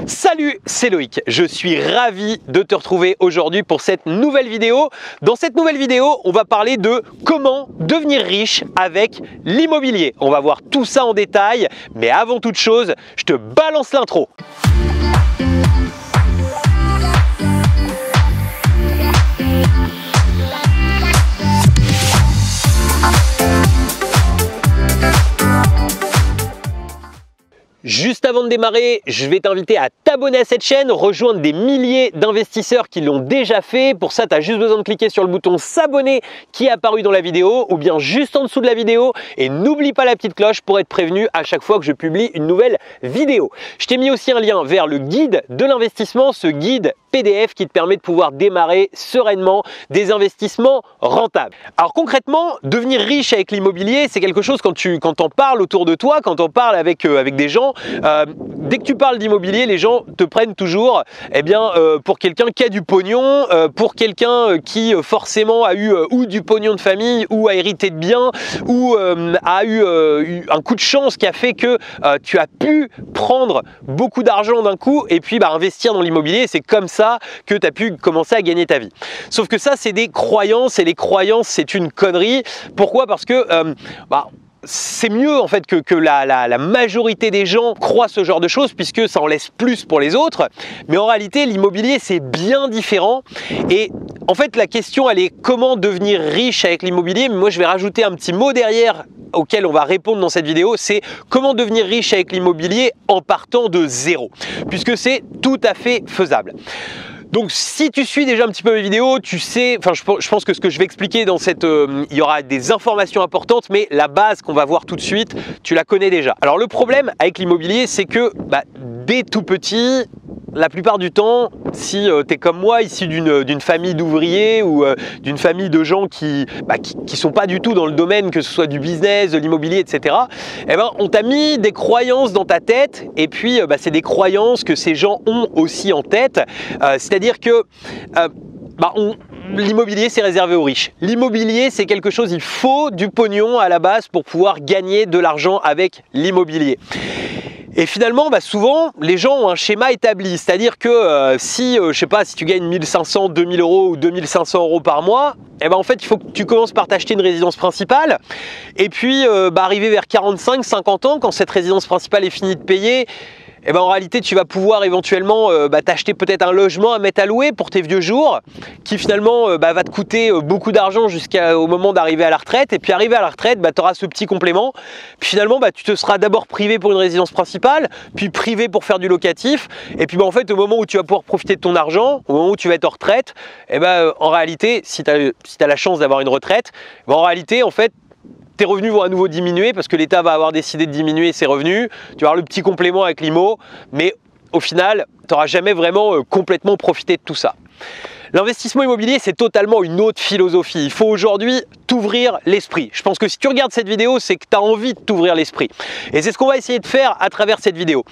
Salut, c'est Loïc, je suis ravi de te retrouver aujourd'hui pour cette nouvelle vidéo. Dans cette nouvelle vidéo, on va parler de comment devenir riche avec l'immobilier. On va voir tout ça en détail, mais avant toute chose, je te balance l'intro. Juste avant de démarrer, je vais t'inviter à t'abonner à cette chaîne, rejoindre des milliers d'investisseurs qui l'ont déjà fait. Pour ça, tu as juste besoin de cliquer sur le bouton s'abonner qui est apparu dans la vidéo ou bien juste en dessous de la vidéo. Et n'oublie pas la petite cloche pour être prévenu à chaque fois que je publie une nouvelle vidéo. Je t'ai mis aussi un lien vers le guide de l'investissement, ce guide PDF qui te permet de pouvoir démarrer sereinement des investissements rentables. Alors concrètement, devenir riche avec l'immobilier, c'est quelque chose quand on parle autour de toi, quand on parle avec des gens, dès que tu parles d'immobilier, les gens te prennent toujours pour quelqu'un qui a du pognon, pour quelqu'un qui forcément a eu ou du pognon de famille ou a hérité de biens ou a eu un coup de chance qui a fait que tu as pu prendre beaucoup d'argent d'un coup et puis investir dans l'immobilier. C'est comme ça que tu as pu commencer à gagner ta vie. Sauf que ça, c'est des croyances et les croyances, c'est une connerie. Pourquoi? Parce que c'est mieux en fait que la majorité des gens croient ce genre de choses puisque ça en laisse plus pour les autres. Mais en réalité, l'immobilier, c'est bien différent. Et en fait, la question, elle est comment devenir riche avec l'immobilier. Mais moi, je vais rajouter un petit mot derrière auquel on va répondre dans cette vidéo, c'est comment devenir riche avec l'immobilier en partant de zéro, puisque c'est tout à fait faisable. Donc si tu suis déjà un petit peu mes vidéos, tu sais, je pense que ce que je vais expliquer dans cette, il y aura des informations importantes, mais la base qu'on va voir tout de suite, tu la connais déjà. Alors le problème avec l'immobilier, c'est que dès tout petit, la plupart du temps, si tu es comme moi, issu d'une famille d'ouvriers ou d'une famille de gens qui sont pas du tout dans le domaine, que ce soit du business, de l'immobilier, etc., on t'a mis des croyances dans ta tête et puis c'est des croyances que ces gens ont aussi en tête. C'est-à-dire que l'immobilier, c'est réservé aux riches. L'immobilier, c'est quelque chose, il faut du pognon à la base pour pouvoir gagner de l'argent avec l'immobilier. Et finalement, souvent, les gens ont un schéma établi. C'est-à-dire que si tu gagnes 1500, 2000 euros ou 2500 euros par mois, en fait, il faut que tu commences par t'acheter une résidence principale. Et puis, arriver vers 45, 50 ans, quand cette résidence principale est finie de payer, en réalité, tu vas pouvoir éventuellement t'acheter peut-être un logement à mettre à louer pour tes vieux jours qui finalement va te coûter beaucoup d'argent jusqu'au moment d'arriver à la retraite. Et puis arrivé à la retraite, tu auras ce petit complément. Puis finalement, tu te seras d'abord privé pour une résidence principale, puis privé pour faire du locatif. Et puis en fait, au moment où tu vas pouvoir profiter de ton argent, au moment où tu vas être en retraite, en réalité, si tu as la chance d'avoir une retraite, en réalité, en fait, tes revenus vont à nouveau diminuer parce que l'État va avoir décidé de diminuer ses revenus. Tu vas avoir le petit complément avec l'IMO, mais au final, tu n'auras jamais vraiment complètement profité de tout ça. L'investissement immobilier, c'est totalement une autre philosophie. Il faut aujourd'hui t'ouvrir l'esprit. Je pense que si tu regardes cette vidéo, c'est que tu as envie de t'ouvrir l'esprit. Et c'est ce qu'on va essayer de faire à travers cette vidéo.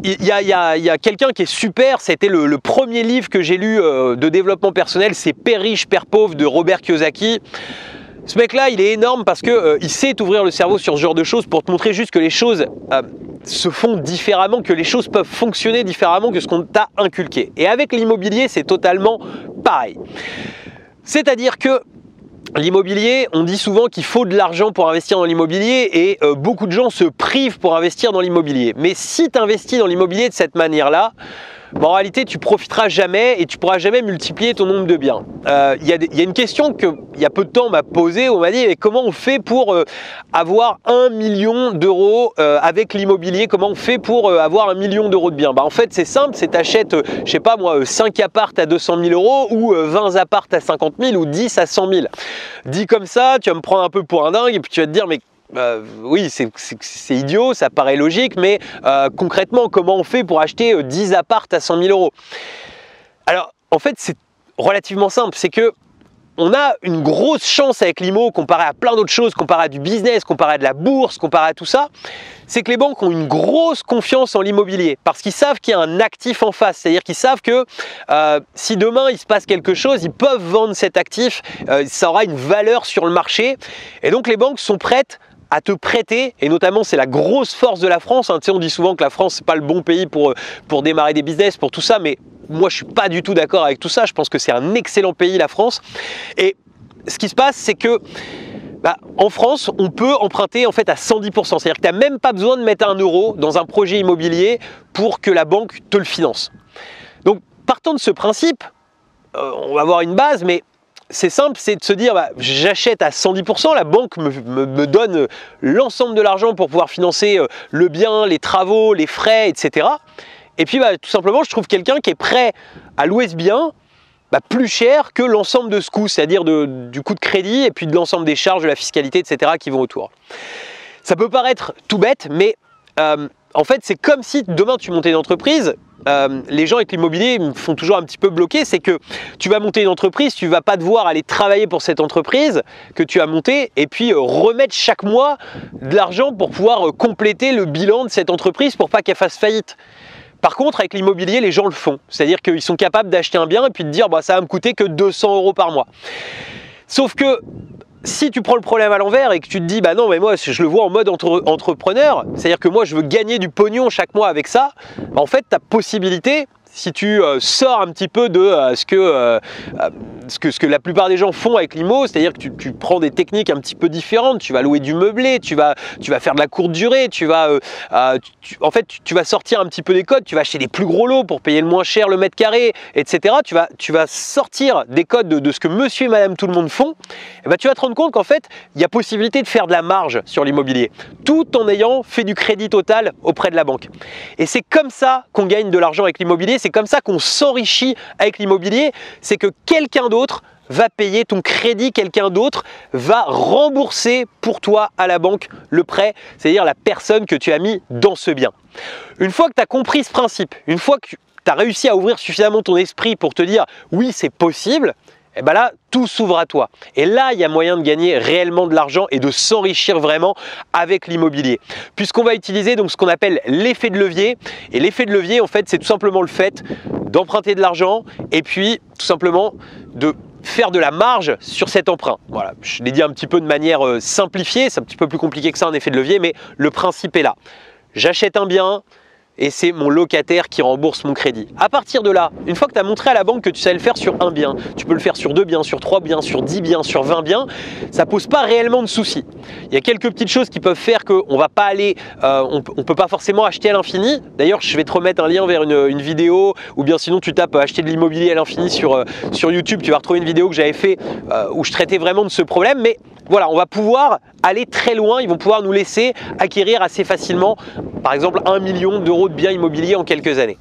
Il y a quelqu'un qui est super, c'était le premier livre que j'ai lu de développement personnel, c'est Père riche, Père pauvre de Robert Kiyosaki. Ce mec-là, il est énorme parce que il sait t'ouvrir le cerveau sur ce genre de choses pour te montrer juste que les choses se font différemment, que les choses peuvent fonctionner différemment que ce qu'on t'a inculqué. Et avec l'immobilier, c'est totalement pareil. C'est-à-dire que l'immobilier, on dit souvent qu'il faut de l'argent pour investir dans l'immobilier et beaucoup de gens se privent pour investir dans l'immobilier. Mais si tu investis dans l'immobilier de cette manière-là, en réalité, tu profiteras jamais et tu pourras jamais multiplier ton nombre de biens. Il y a une question qu'il y a peu de temps on m'a posée, on m'a dit comment on fait pour avoir 1 million d'euros avec l'immobilier, comment on fait pour avoir 1 million d'euros de biens. En fait, c'est simple, c'est t'achètes, 5 apparts à 200 000 euros ou 20 apparts à 50 000 ou 10 à 100 000. Dit comme ça, tu vas me prendre un peu pour un dingue et puis tu vas te dire mais oui, c'est idiot, ça paraît logique, mais concrètement, comment on fait pour acheter 10 apparts à 100 000 euros? Alors, en fait, c'est relativement simple, c'est que on a une grosse chance avec l'IMO comparé à plein d'autres choses, comparé à du business, comparé à de la bourse, comparé à tout ça, c'est que les banques ont une grosse confiance en l'immobilier parce qu'ils savent qu'il y a un actif en face, c'est-à-dire qu'ils savent que si demain il se passe quelque chose, ils peuvent vendre cet actif, ça aura une valeur sur le marché et donc les banques sont prêtes à te prêter, et notamment c'est la grosse force de la France, hein. Tu sais, on dit souvent que la France c'est pas le bon pays pour démarrer des business, pour tout ça, mais moi je suis pas du tout d'accord avec tout ça. Je pense que c'est un excellent pays, la France. Et ce qui se passe, c'est que en France, on peut emprunter en fait à 110%. C'est-à-dire que tu n'as même pas besoin de mettre 1 euro dans un projet immobilier pour que la banque te le finance. Donc, partant de ce principe, on va avoir une base, mais c'est simple, c'est de se dire j'achète à 110%, la banque me donne l'ensemble de l'argent pour pouvoir financer le bien, les travaux, les frais, etc. Et puis tout simplement, je trouve quelqu'un qui est prêt à louer ce bien plus cher que l'ensemble de ce coût, c'est-à-dire du coût de crédit et puis de l'ensemble des charges, de la fiscalité, etc. qui vont autour. Ça peut paraître tout bête, mais en fait, c'est comme si demain tu montais une entreprise. Les gens avec l'immobilier me font toujours un petit peu bloquer, c'est que tu vas monter une entreprise, tu ne vas pas devoir aller travailler pour cette entreprise que tu as montée et puis remettre chaque mois de l'argent pour pouvoir compléter le bilan de cette entreprise pour pas qu'elle fasse faillite. Par contre, avec l'immobilier, les gens le font. C'est-à-dire qu'ils sont capables d'acheter un bien et puis de dire ça va me coûter que 200 euros par mois. Sauf que si tu prends le problème à l'envers et que tu te dis non mais moi je le vois en mode entrepreneur, c'est-à-dire que moi je veux gagner du pognon chaque mois avec ça, en fait ta possibilité, si tu sors un petit peu de ce que la plupart des gens font avec l'IMO, c'est-à-dire que tu prends des techniques un petit peu différentes, tu vas louer du meublé, tu vas faire de la courte durée, tu vas sortir un petit peu des codes, tu vas acheter des plus gros lots pour payer le moins cher le mètre carré, etc. Tu vas sortir des codes de ce que monsieur et madame tout le monde font, et tu vas te rendre compte qu'en fait, il y a possibilité de faire de la marge sur l'immobilier, tout en ayant fait du crédit total auprès de la banque. Et c'est comme ça qu'on gagne de l'argent avec l'immobilier, c'est comme ça qu'on s'enrichit avec l'immobilier, c'est que quelqu'un d'autre va payer ton crédit, quelqu'un d'autre va rembourser pour toi à la banque le prêt, c'est-à-dire la personne que tu as mis dans ce bien. Une fois que tu as compris ce principe, une fois que tu as réussi à ouvrir suffisamment ton esprit pour te dire oui c'est possible, et là tout s'ouvre à toi. Et là il y a moyen de gagner réellement de l'argent et de s'enrichir vraiment avec l'immobilier. Puisqu'on va utiliser donc ce qu'on appelle l'effet de levier. Et l'effet de levier en fait c'est tout simplement le fait d'emprunter de l'argent et puis tout simplement de faire de la marge sur cet emprunt. Voilà, je l'ai dit un petit peu de manière simplifiée, c'est un petit peu plus compliqué que ça un effet de levier, mais le principe est là. J'achète un bien et c'est mon locataire qui rembourse mon crédit. À partir de là, une fois que tu as montré à la banque que tu sais le faire sur un bien, tu peux le faire sur 2 biens, sur 3 biens, sur 10 biens, sur 20 biens, ça pose pas réellement de soucis. Il y a quelques petites choses qui peuvent faire qu'on va pas aller, on peut pas forcément acheter à l'infini. D'ailleurs, je vais te remettre un lien vers une vidéo, ou bien sinon tu tapes acheter de l'immobilier à l'infini sur YouTube, tu vas retrouver une vidéo que j'avais fait où je traitais vraiment de ce problème, mais voilà, on va pouvoir aller très loin, ils vont pouvoir nous laisser acquérir assez facilement, par exemple 1 million d'euros de biens immobiliers en quelques années.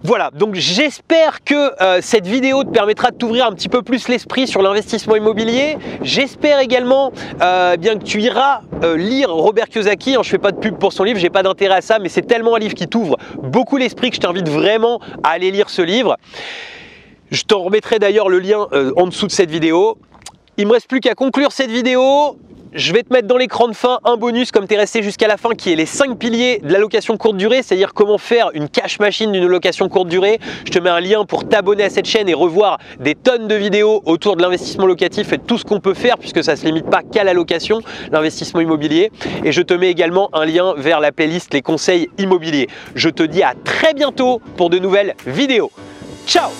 Voilà, donc j'espère que cette vidéo te permettra de t'ouvrir un petit peu plus l'esprit sur l'investissement immobilier. J'espère également bien que tu iras lire Robert Kiyosaki. Je ne fais pas de pub pour son livre, j'ai pas d'intérêt à ça, mais c'est tellement un livre qui t'ouvre beaucoup l'esprit que je t'invite vraiment à aller lire ce livre. Je t'en remettrai d'ailleurs le lien en dessous de cette vidéo. Il ne me reste plus qu'à conclure cette vidéo. Je vais te mettre dans l'écran de fin un bonus comme tu es resté jusqu'à la fin qui est les 5 piliers de la location courte durée, c'est-à-dire comment faire une cash machine d'une location courte durée. Je te mets un lien pour t'abonner à cette chaîne et revoir des tonnes de vidéos autour de l'investissement locatif et de tout ce qu'on peut faire puisque ça ne se limite pas qu'à la location, l'investissement immobilier. Et je te mets également un lien vers la playlist Les conseils immobiliers. Je te dis à très bientôt pour de nouvelles vidéos. Ciao!